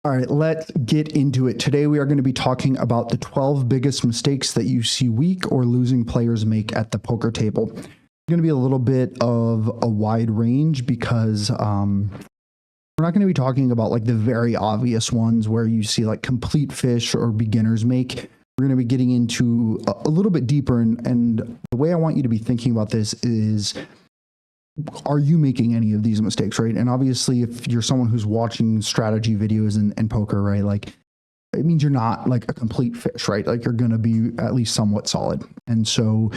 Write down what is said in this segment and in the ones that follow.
All right, let's get into it. Today we are going to be talking about the 12 biggest mistakes that you see weak or losing players make at the poker table. It's going to be a little bit of a wide range because we're not going to be talking about like the very obvious ones where you see like complete fish or beginners make. We're going to be getting into a little bit deeper, and the way I want you to be thinking about this is, are you making any of these mistakes, right? And obviously, if you're someone who's watching strategy videos and poker, right, like it means you're not like a complete fish, right? Like you're going to be at least somewhat solid. And so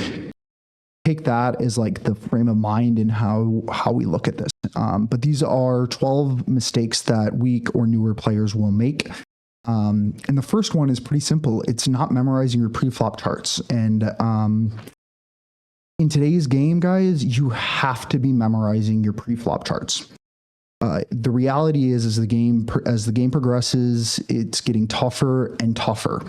take that as like the frame of mind and how we look at this. But these are 12 mistakes that weak or newer players will make. And the first one is pretty simple. It's not memorizing your pre-flop charts. And in today's game, guys, you have to be memorizing your pre-flop charts. The reality is, as the game progresses, it's getting tougher and tougher.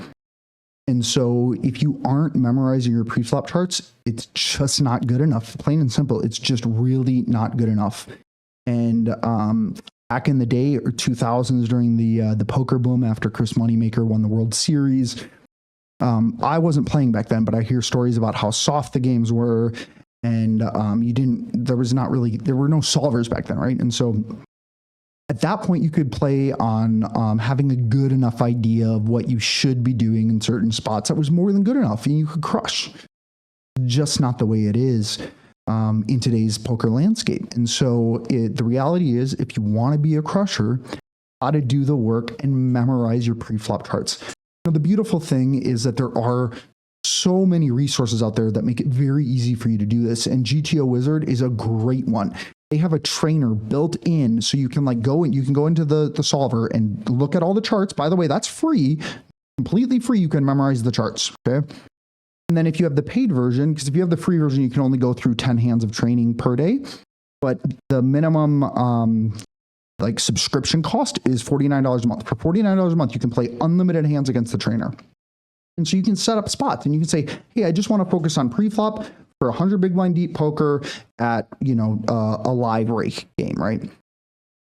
And so if you aren't memorizing your pre-flop charts, it's just not good enough. Plain and simple, it's just really not good enough. And back in the day, or 2000s, during the poker boom after Chris Moneymaker won the World Series, I wasn't playing back then, but I hear stories about how soft the games were, and there were no solvers back then, right? And so at that point, you could play on having a good enough idea of what you should be doing in certain spots that was more than good enough, and you could crush. Just not the way it is in today's poker landscape. And so the reality is, if you want to be a crusher, you got to do the work and memorize your pre-flop charts. Now, the beautiful thing is that there are so many resources out there that make it very easy for you to do this. And GTO Wizard is a great one. They have a trainer built in, so you can go into the solver and look at all the charts. By the way, that's free, completely free. You can memorize the charts. Okay. And then if you have the paid version, because if you have the free version, you can only go through 10 hands of training per day. But the minimum subscription cost is $49 a month. For $49 a month, you can play unlimited hands against the trainer. And so you can set up spots and you can say, hey, I just want to focus on pre-flop for 100 big blind deep poker at, a live rake game, right?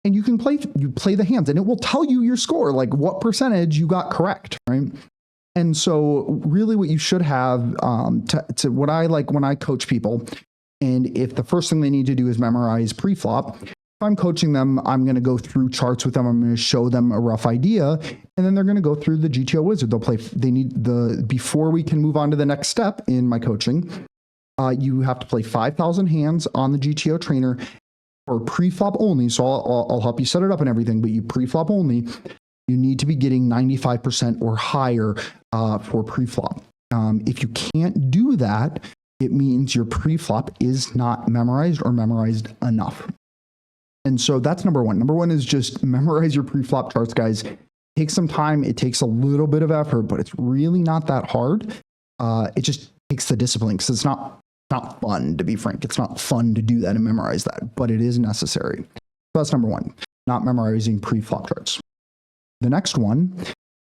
And you can play the hands and it will tell you your score, like what percentage you got correct, right? And so really what you should have to what I like when I coach people, and if the first thing they need to do is memorize pre-flop, if I'm coaching them, I'm going to go through charts with them. I'm going to show them a rough idea, and then they're going to go through the GTO Wizard. Before we can move on to the next step in my coaching, you have to play 5,000 hands on the GTO trainer for pre-flop only. So I'll help you set it up and everything, but you pre-flop only. You need to be getting 95% or higher for pre-flop. If you can't do that, it means your pre-flop is not memorized or memorized enough. And so that's number one. Number one is just memorize your pre-flop charts, guys. It takes some time. It takes a little bit of effort, but it's really not that hard. It just takes the discipline, because it's not fun, to be frank. It's not fun to do that and memorize that, but it is necessary. So that's number one, not memorizing pre-flop charts. The next one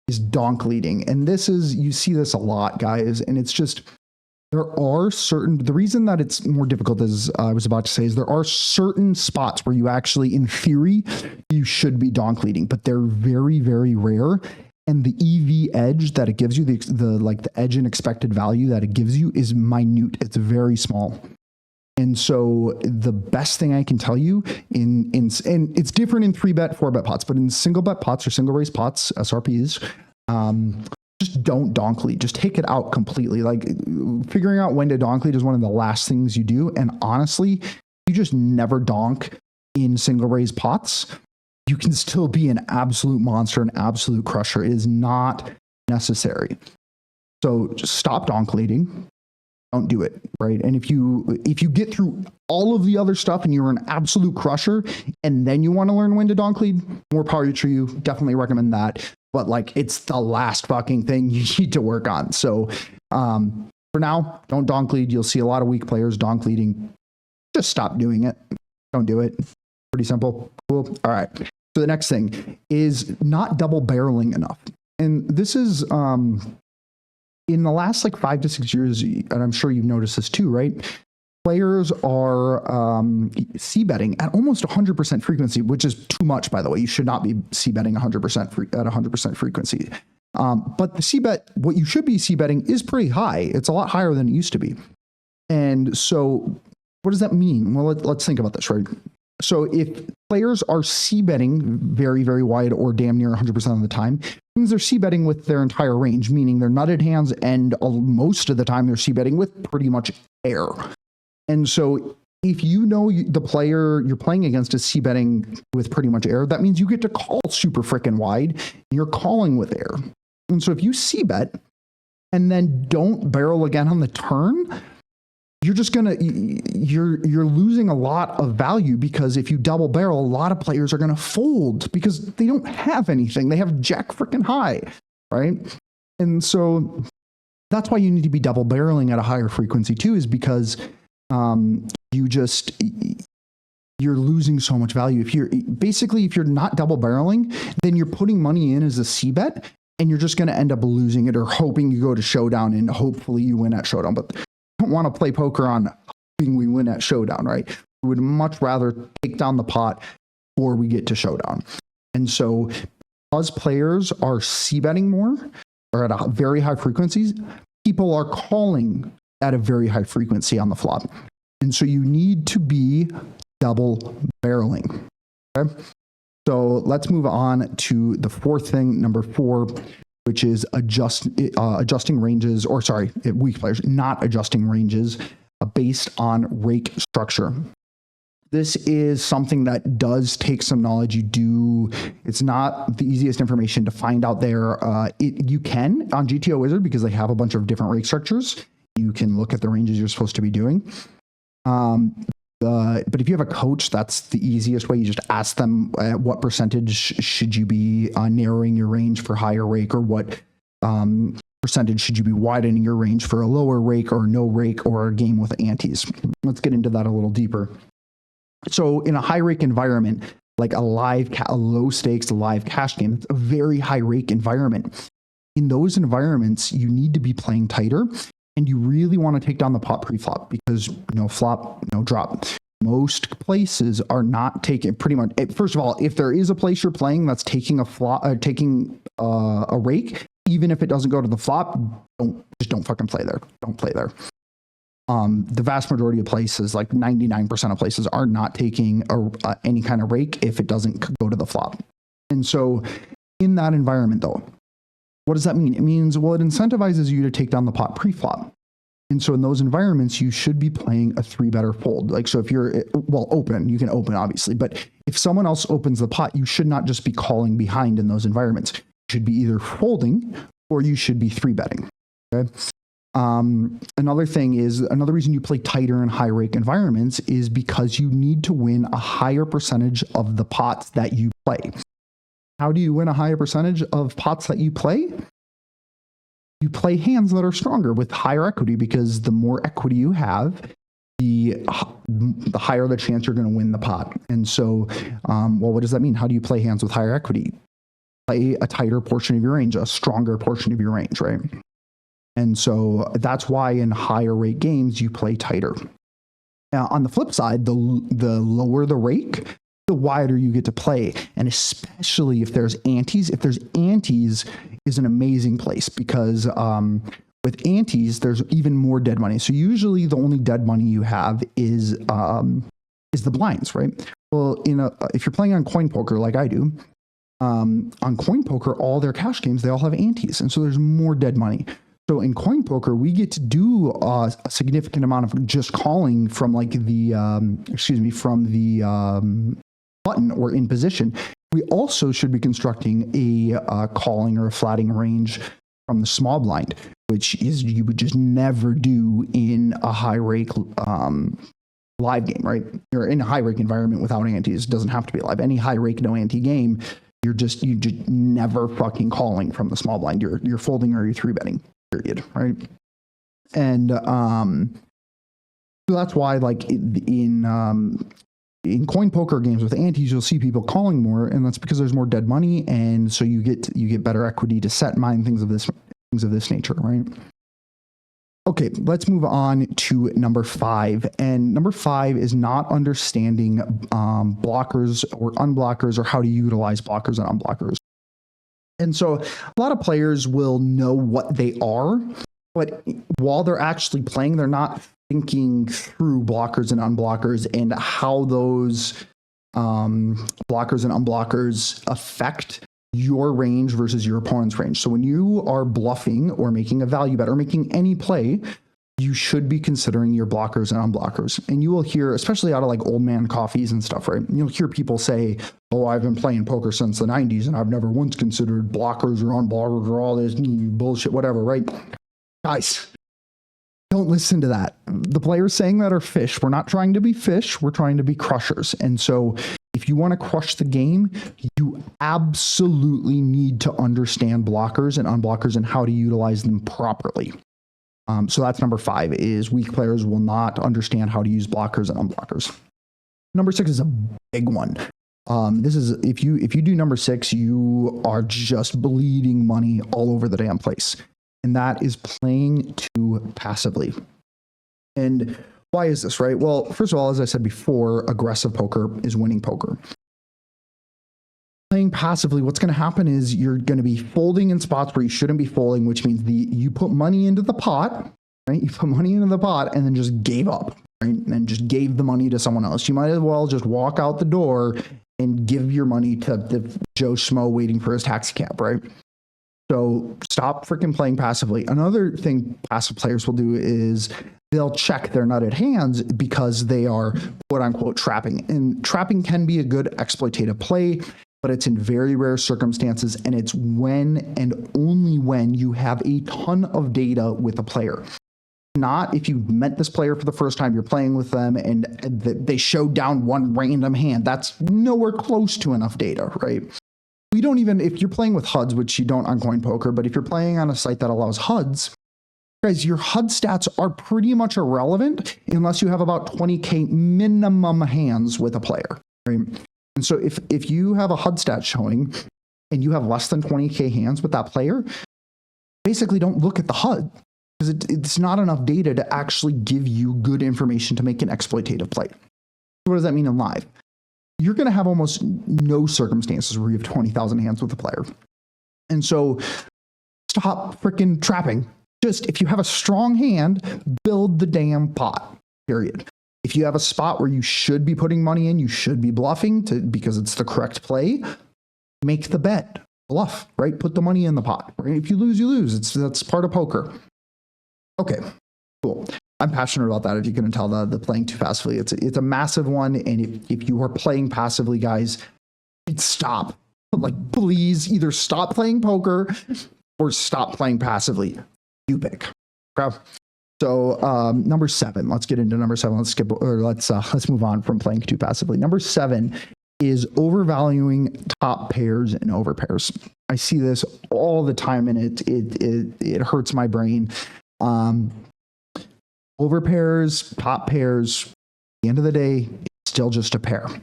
is donk leading. And you see this a lot, guys. And it's just, the reason that it's more difficult, as I was about to say, is there are certain spots where you actually, in theory, you should be donk leading, but they're very, very rare. And the EV edge that it gives you, the edge in expected value that it gives you, is minute. It's very small. And so the best thing I can tell you and it's different in 3-bet, 4-bet pots, but in single bet pots or single raise pots, SRPs, just don't donk lead. Just take it out completely. Like, figuring out when to donk lead is one of the last things you do. And honestly, you just never donk in single raise pots, you can still be an absolute monster, an absolute crusher. It is not necessary. So just stop donk leading. Don't do it, right? And if you get through all of the other stuff and you're an absolute crusher, and then you want to learn when to donk lead, more power to you. Definitely recommend that. But it's the last fucking thing you need to work on. So for now, don't donk lead. You'll see a lot of weak players donk leading. Just stop doing it. Don't do it. Pretty simple. Cool. All right. So the next thing is not double barreling enough. And this is in the last 5 to 6 years, and I'm sure you've noticed this too, right? players are c-betting at almost 100% frequency, which is too much, by the way. You should not be c-betting 100% at 100% frequency. But the c-bet, what you should be c-betting is pretty high. It's a lot higher than it used to be. And so what does that mean? Well, let's think about this, right? So if players are c-betting very, very wide or damn near 100% of the time, it means they're c-betting with their entire range, meaning they're nutted hands, and most of the time they're c-betting with pretty much air. And so if you know the player you're playing against is c-betting with pretty much air, that means you get to call super freaking wide, and you're calling with air. And so if you c-bet and then don't barrel again on the turn, you're just you're losing a lot of value, because if you double barrel, a lot of players are gonna fold because they don't have anything. They have jack freaking high, right? And so that's why you need to be double barreling at a higher frequency too, is because you're losing so much value. If you're not double barreling, then you're putting money in as a c-bet, and you're just gonna end up losing it, or hoping you go to showdown and hopefully you win at showdown. But want to play poker on hoping we win at showdown, right? We would much rather take down the pot before we get to showdown. And so because players are c-betting more, or at a very high frequencies, people are calling at a very high frequency on the flop. And so you need to be double barreling. Okay? So let's move on to the fourth thing, number 4, which is adjusting ranges, or sorry, weak players not adjusting ranges based on rake structure. This is something that does take some knowledge. It's not the easiest information to find out there. You can on GTO Wizard, because they have a bunch of different rake structures. You can look at the ranges you're supposed to be doing. But if you have a coach, that's the easiest way. You just ask them at what percentage should you be narrowing your range for higher rake, or what percentage should you be widening your range for a lower rake or no rake or a game with antes. Let's get into that a little deeper. So in a high rake environment, like a low stakes live cash game, it's a very high rake environment. In those environments, you need to be playing tighter. And you really want to take down the pot pre-flop, because no flop, no drop. Most places are not taking, pretty much. First of all, if there is a place you're playing that's taking a rake, even if it doesn't go to the flop, don't fucking play there. Don't play there. The vast majority of places, like 99% of places, are not taking any kind of rake if it doesn't go to the flop. And so in that environment, though, what does that mean? It means, well, it incentivizes you to take down the pot pre-flop. And so in those environments, you should be playing a 3-better fold. Like, so if you're, well, open, you can open, obviously. But if someone else opens the pot, you should not just be calling behind in those environments. You should be either folding or you should be 3-betting. Okay. Another reason you play tighter in high rake environments is because you need to win a higher percentage of the pots that you play. How do you win a higher percentage of pots that you play? You play hands that are stronger with higher equity, because the more equity you have, the higher the chance you're going to win the pot. And so, well, what does that mean? How do you play hands with higher equity? Play a tighter portion of your range, a stronger portion of your range, right? And so that's why in higher rake games, you play tighter. Now, on the flip side, the lower the rake, the wider you get to play. And especially if there's antes. If there's antes, is an amazing place, because with antes, there's even more dead money. So usually the only dead money you have is the blinds, right? Well, if you're playing on coin poker like I do, on coin poker, all their cash games, they all have antes. And so there's more dead money. So in coin poker, we get to do a significant amount of just calling from like the, button or in position. We also should be constructing a calling or a flatting range from the small blind, which is you would just never do in a high rake live game, right? You're in a high rake environment without antes. It doesn't have to be live. Any high rake, no ante game, you just never fucking calling from the small blind. You're folding or you're 3-betting, period, right? And so that's why, like in coin poker games with antes, you'll see people calling more, and that's because there's more dead money, and so you get better equity to set mine, things of this nature, right? Okay, let's move on to number 5. And number 5 is not understanding blockers or unblockers, or how to utilize blockers and unblockers. And so a lot of players will know what they are, but while they're actually playing, they're not thinking through blockers and unblockers and how those blockers and unblockers affect your range versus your opponent's range. So when you are bluffing or making a value bet or making any play, you should be considering your blockers and unblockers. And you will hear, especially out of like old man coffees and stuff, right? You'll hear people say, oh, I've been playing poker since the 90s and I've never once considered blockers or unblockers or all this bullshit, whatever, right? Guys, don't listen to that. The players saying that are fish. We're not trying to be fish. We're trying to be crushers. And so if you want to crush the game, you absolutely need to understand blockers and unblockers and how to utilize them properly. So that's number 5, is weak players will not understand how to use blockers and unblockers. Number 6 is a big one. This is, if you do number 6, you are just bleeding money all over the damn place. And that is playing too passively. And why is this, right? Well, first of all, as I said before, aggressive poker is winning poker. Playing passively, what's going to happen is you're going to be folding in spots where you shouldn't be folding, which means you put money into the pot, right? You put money into the pot and then just gave up, right? And just gave the money to someone else. You might as well just walk out the door and give your money to the Joe Schmo waiting for his taxi cab, right? So stop freaking playing passively. Another thing passive players will do is they'll check their nutted hands because they are quote unquote trapping. And trapping can be a good exploitative play, but it's in very rare circumstances, and it's when and only when you have a ton of data with a player. Not if you've met this player for the first time, you're playing with them, and they showed down one random hand. That's nowhere close to enough data, right? We don't even, if you're playing with HUDs, which you don't on coin poker, but if you're playing on a site that allows HUDs, guys, your HUD stats are pretty much irrelevant unless you have about 20K minimum hands with a player, right? And so if you have a HUD stat showing and you have less than 20K hands with that player, basically don't look at the HUD, because it's not enough data to actually give you good information to make an exploitative play. What does that mean in live? You're going to have almost no circumstances where you have 20,000 hands with a player. And so stop freaking trapping. Just, if you have a strong hand, build the damn pot, period. If you have a spot where you should be putting money in, you should be bluffing because it's the correct play, make the bet, bluff, right? Put the money in the pot, right? If you lose, you lose. That's part of poker. Okay, cool. I'm passionate about that. If you couldn't tell, the playing too passively, it's a massive one. And if you are playing passively, guys, stop. Like, please either stop playing poker or stop playing passively. You pick. Okay. So number 7, let's get into number 7. Let's move on from playing too passively. Number 7 is overvaluing top pairs and over pairs. I see this all the time, and it hurts my brain. Over pairs, top pairs, at the end of the day, it's still just a pair. Let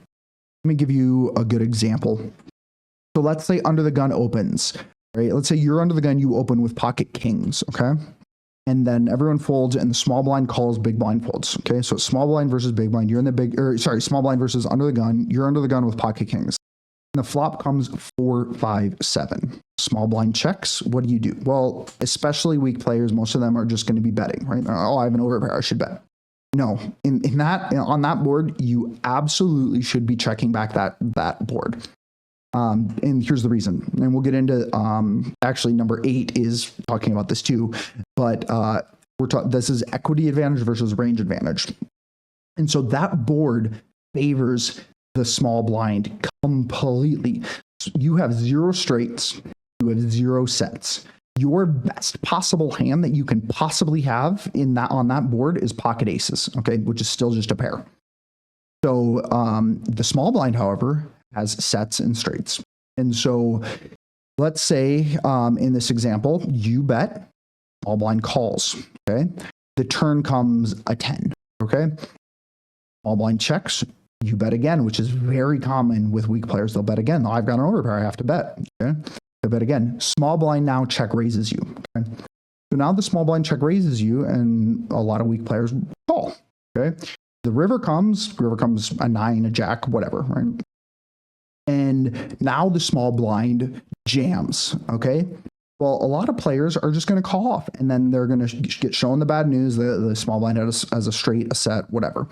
me give you a good example. So let's say under the gun opens, right? Let's say you're under the gun, you open with pocket kings, okay? And then everyone folds and the small blind calls, big blind folds, okay? So small blind versus big blind, you're in the small blind versus under the gun, you're under the gun with pocket kings. And the flop comes 4, 5, 7. Small blind checks. What do you do? Well, especially weak players, most of them are just going to be betting, right? Oh, I have an overpair, I should bet. No, on that board, you absolutely should be checking back that board. And here's the reason. And we'll get into actually number 8 is talking about this too, but this is equity advantage versus range advantage. And so that board favors the small blind completely. You have 0 straights, you have 0 sets. Your best possible hand that you can possibly have on that board is pocket aces, okay, which is still just a pair. So the small blind, however, has sets and straights. And so let's say in this example, you bet, small blind calls, okay? The turn comes a 10, okay? Small blind checks, you bet again, which is very common with weak players. They'll bet again. Oh, I've got an overpair, I have to bet, okay? They bet again. Small blind now check raises you, okay? So now the small blind check raises you, and a lot of weak players call. Okay, the river comes a 9, a jack, whatever, right? And now the small blind jams. Okay, well, a lot of players are just going to call off, and then they're going to get shown the bad news. The small blind has a straight, a set, whatever.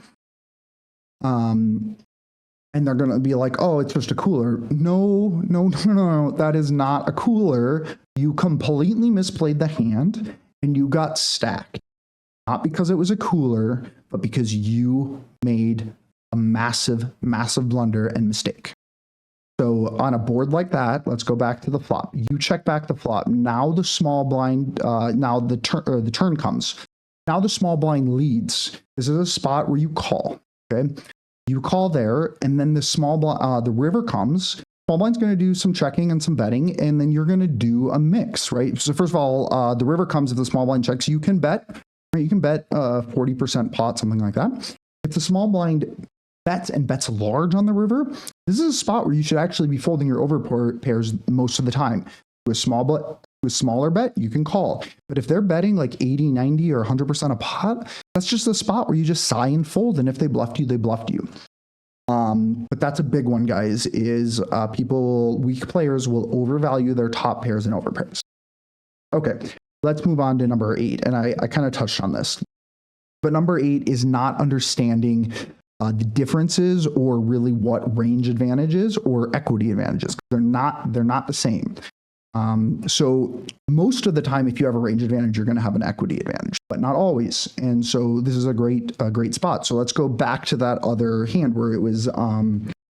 And they're going to be like, oh, it's just a cooler. No, that is not a cooler. You completely misplayed the hand and you got stacked. Not because it was a cooler, but because you made a massive blunder and mistake. So on a board like that, let's go back to the flop. You check back the flop. Now the small blind, now the turn comes. Now the small blind leads. This is a spot where you call, okay? You call there, and then the river comes. Small blind's going to do some checking and some betting, and then you're going to do a mix, right? So first of all, the river comes. If the small blind checks, you can bet. Right? You can bet 40% pot, something like that. If the small blind bets and bets large on the river, this is a spot where you should actually be folding your over pairs most of the time. With smaller bet, you can call. But if they're betting like 80, 90, or 100% a pot, that's just a spot where you just sigh and fold. And if they bluffed you, they bluffed you. But that's a big one, guys, is weak players will overvalue their top pairs and overpairs. Okay, let's move on to number 8. And I kind of touched on this. But number 8 is not understanding the differences or really what range advantages or equity advantages. They're not the same. So most of the time, if you have a range advantage, you're going to have an equity advantage, but not always. And so this is a great spot. So let's go back to that other hand where it was,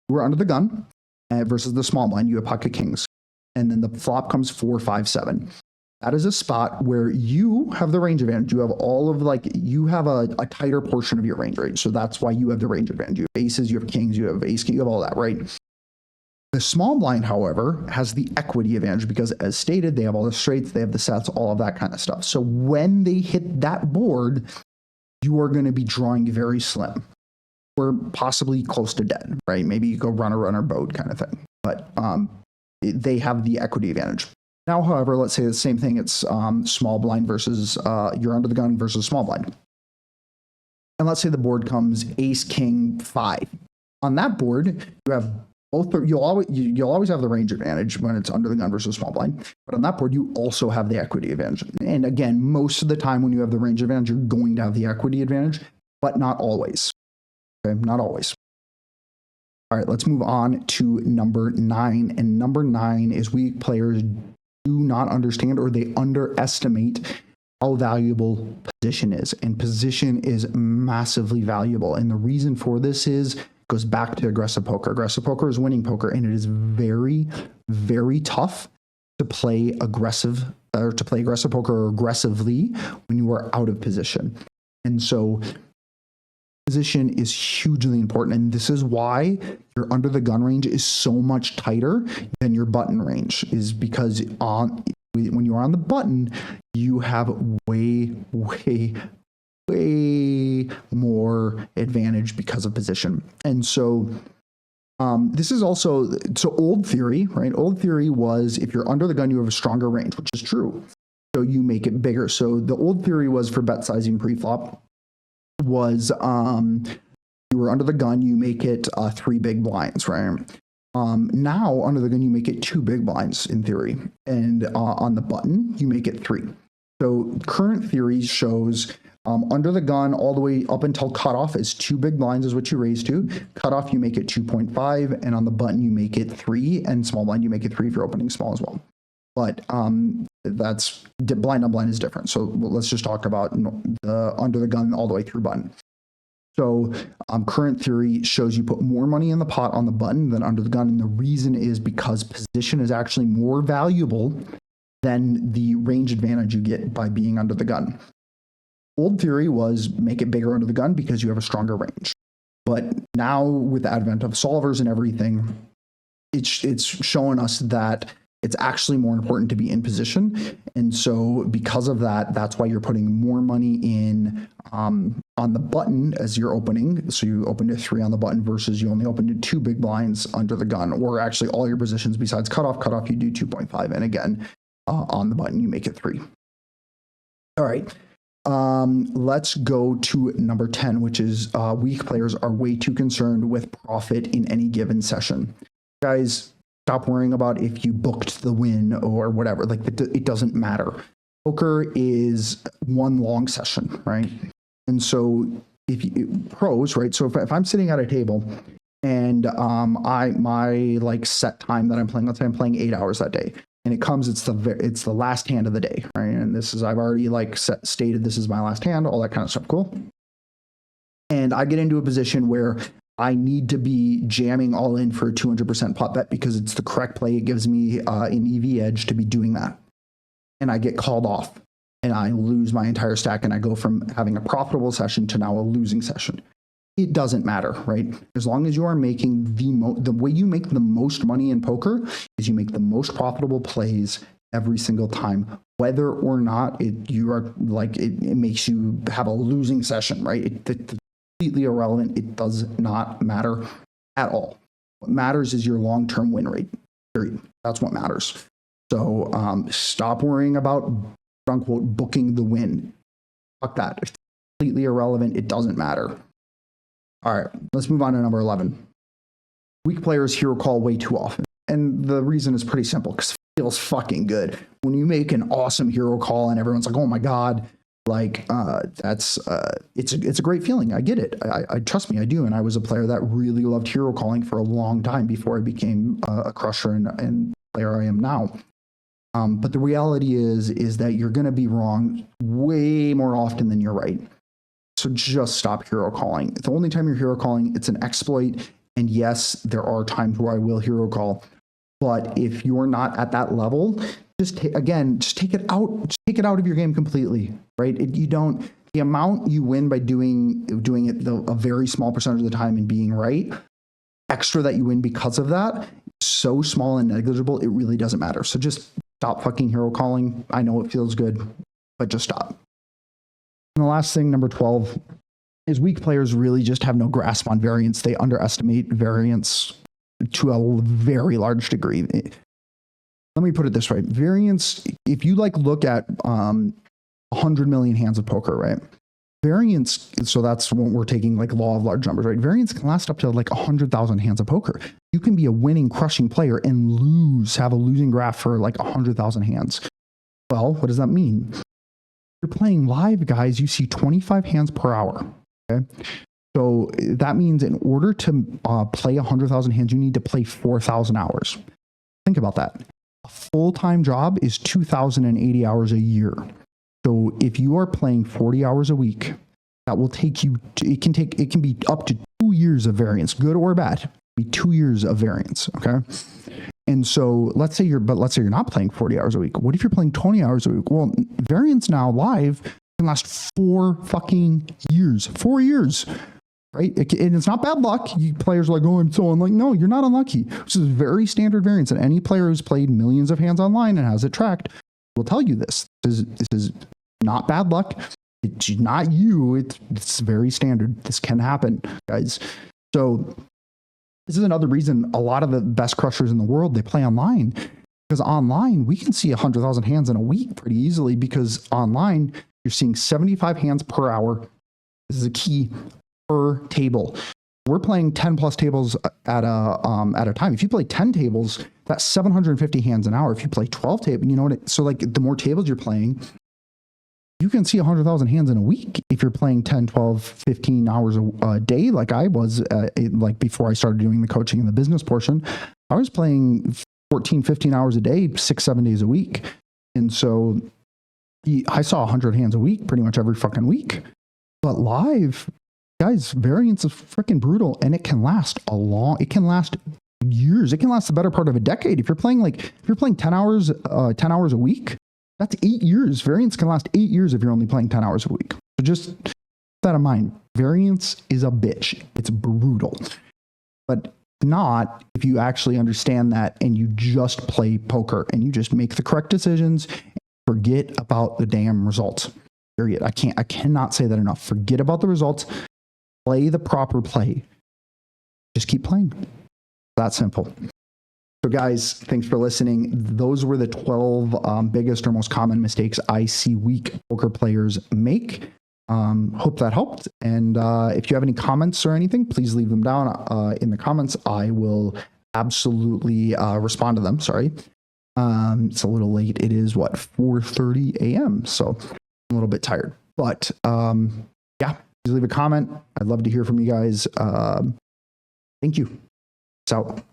we're under the gun versus the small blind. You have pocket kings, and then the flop comes 4, 5, 7. That is a spot where you have the range advantage. You have you have a tighter portion of your range. So that's why you have the range advantage. You have aces, you have kings, you have ace king, you have all that, right? The small blind, however, has the equity advantage because, as stated, they have all the straights, they have the sets, all of that kind of stuff. So when they hit that board, you are going to be drawing very slim or possibly close to dead, right? Maybe you go runner, boat kind of thing. But they have the equity advantage. Now, however, let's say the same thing. It's small blind versus you're under the gun versus small blind. And let's say the board comes ace, king, 5. On that board, you have both. You'll always have the range advantage when it's under the gun versus small blind. But on that board, you also have the equity advantage. And again, most of the time when you have the range advantage, you're going to have the equity advantage, but not always. Okay, not always. All right, let's move on to number 9. And number 9 is weak players do not understand or they underestimate how valuable position is. And position is massively valuable. And the reason for this goes back to aggressive poker. Aggressive poker is winning poker, and it is very, very tough to play aggressive poker aggressively when you are out of position. And so position is hugely important. And this is why your under the gun range is so much tighter than your button range, is because when you're on the button, you have way more advantage because of position. And so this is also, so old theory, right? Old theory was if you're under the gun, you have a stronger range, which is true. So you make it bigger. So the old theory was for bet sizing pre-flop was you were under the gun, you make it 3 big blinds, right? Now under the gun, you make it 2 big blinds in theory. And on the button, you make it 3. So current theory shows under the gun all the way up until cutoff is 2 big blinds is what you raise to. Cutoff, you make it 2.5. And on the button, you make it 3. And small blind, you make it 3 if you're opening small as well. But that's blind on blind is different. So let's just talk about the under the gun all the way through button. So current theory shows you put more money in the pot on the button than under the gun. And the reason is because position is actually more valuable than the range advantage you get by being under the gun. Old theory was make it bigger under the gun because you have a stronger range. But now with the advent of solvers and everything, it's showing us that it's actually more important to be in position. And so because of that, that's why you're putting more money in on the button as you're opening. So you open to 3 on the button versus you only open to 2 big blinds under the gun, or actually all your positions besides cutoff, you do 2.5. And again, on the button, you make it 3. All right. Let's go to number 10, which is weak players are way too concerned with profit in any given session. Guys, stop worrying about if you booked the win or whatever. Like it doesn't matter. Poker is one long session, right? And so if you pros, right? So if I'm sitting at a table and my like set time that I'm playing, let's say I'm playing 8 hours that day, and it comes, it's the last hand of the day, right? And this is, I've already like stated this is my last hand, all that kind of stuff. Cool. And I get into a position where I need to be jamming all in for a 200% pot bet because it's the correct play. It gives me an EV edge to be doing that. And I get called off and I lose my entire stack, and I go from having a profitable session to now a losing session. It doesn't matter, right? As long as you are making the way you make the most money in poker is you make the most profitable plays every single time, whether or not it makes you have a losing session, right? It's completely irrelevant. It does not matter at all. What matters is your long-term win rate, period. That's what matters. So stop worrying about, quote unquote, booking the win. Fuck that. It's completely irrelevant. It doesn't matter. All right, let's move on to number 11. Weak players hero call way too often. And the reason is pretty simple, because it feels fucking good. When you make an awesome hero call and everyone's like, oh my God, like it's a great feeling. I get it. I trust me, I do. And I was a player that really loved hero calling for a long time before I became a crusher and player I am now. But the reality is that you're going to be wrong way more often than you're right. So just stop hero calling. The only time you're hero calling, it's an exploit. And yes, there are times where I will hero call. But if you're not at that level, just take it out. Just take it out of your game completely, right? The amount you win by doing it a very small percentage of the time and being right, extra that you win because of that, so small and negligible, it really doesn't matter. So just stop fucking hero calling. I know it feels good, but just stop. And the last thing, number 12, is weak players really just have no grasp on variance. They underestimate variance to a very large degree. Let me put it this way. Variance, if you look at 100 million hands of poker, right? Variance, so that's when we're taking law of large numbers, right? Variance can last up to 100,000 hands of poker. You can be a winning, crushing player and have a losing graph for 100,000 hands. Well, what does that mean? You're playing live, guys, you see 25 hands per hour. Okay. So that means in order to play 100,000 hands, you need to play 4,000 hours. Think about that. A full-time job is 2,080 hours a year. So if you are playing 40 hours a week, that will take you, it can be up to 2 years of variance, good or bad. Be 2 years of variance. Okay. And so let's say you're not playing 40 hours a week. What if you're playing 20 hours a week? Well, variance now live can last 4 fucking years. 4 years, right? And it's not bad luck. Players are like, oh, I'm so unlucky. No, you're not unlucky. This is very standard variance. And any player who's played millions of hands online and has it tracked will tell you this. This is not bad luck. It's not you. It's very standard. This can happen, guys. So this is another reason a lot of the best crushers in the world, they play online, because online we can see 100,000 hands in a week pretty easily, because online you're seeing 75 hands per hour. This is a key, per table. We're playing 10 plus tables at a time. If you play 10 tables, that's 750 hands an hour. If you play 12 tables, so the more tables you're playing, you can see 100,000 hands in a week if you're playing 10, 12, 15 hours a day, like I was, before I started doing the coaching and the business portion. I was playing 14, 15 hours a day, 6, 7 days a week. And so I saw 100 hands a week pretty much every fucking week. But live, guys, variance is freaking brutal, and it can last years. It can last the better part of a decade. If you're playing 10 hours a week, that's 8 years. Variance can last 8 years if you're only playing 10 hours a week. So just keep that in mind. Variance is a bitch. It's brutal. But not if you actually understand that and you just play poker and you just make the correct decisions and forget about the damn results. Period. I cannot say that enough. Forget about the results. Play the proper play. Just keep playing. That simple. So guys, thanks for listening. Those were the 12 biggest or most common mistakes I see weak poker players make. Hope that helped. And if you have any comments or anything, please leave them down in the comments. I will absolutely respond to them. Sorry. It's a little late. It is 4:30 a.m. So I'm a little bit tired, but yeah, please leave a comment. I'd love to hear from you guys. Thank you. Peace out.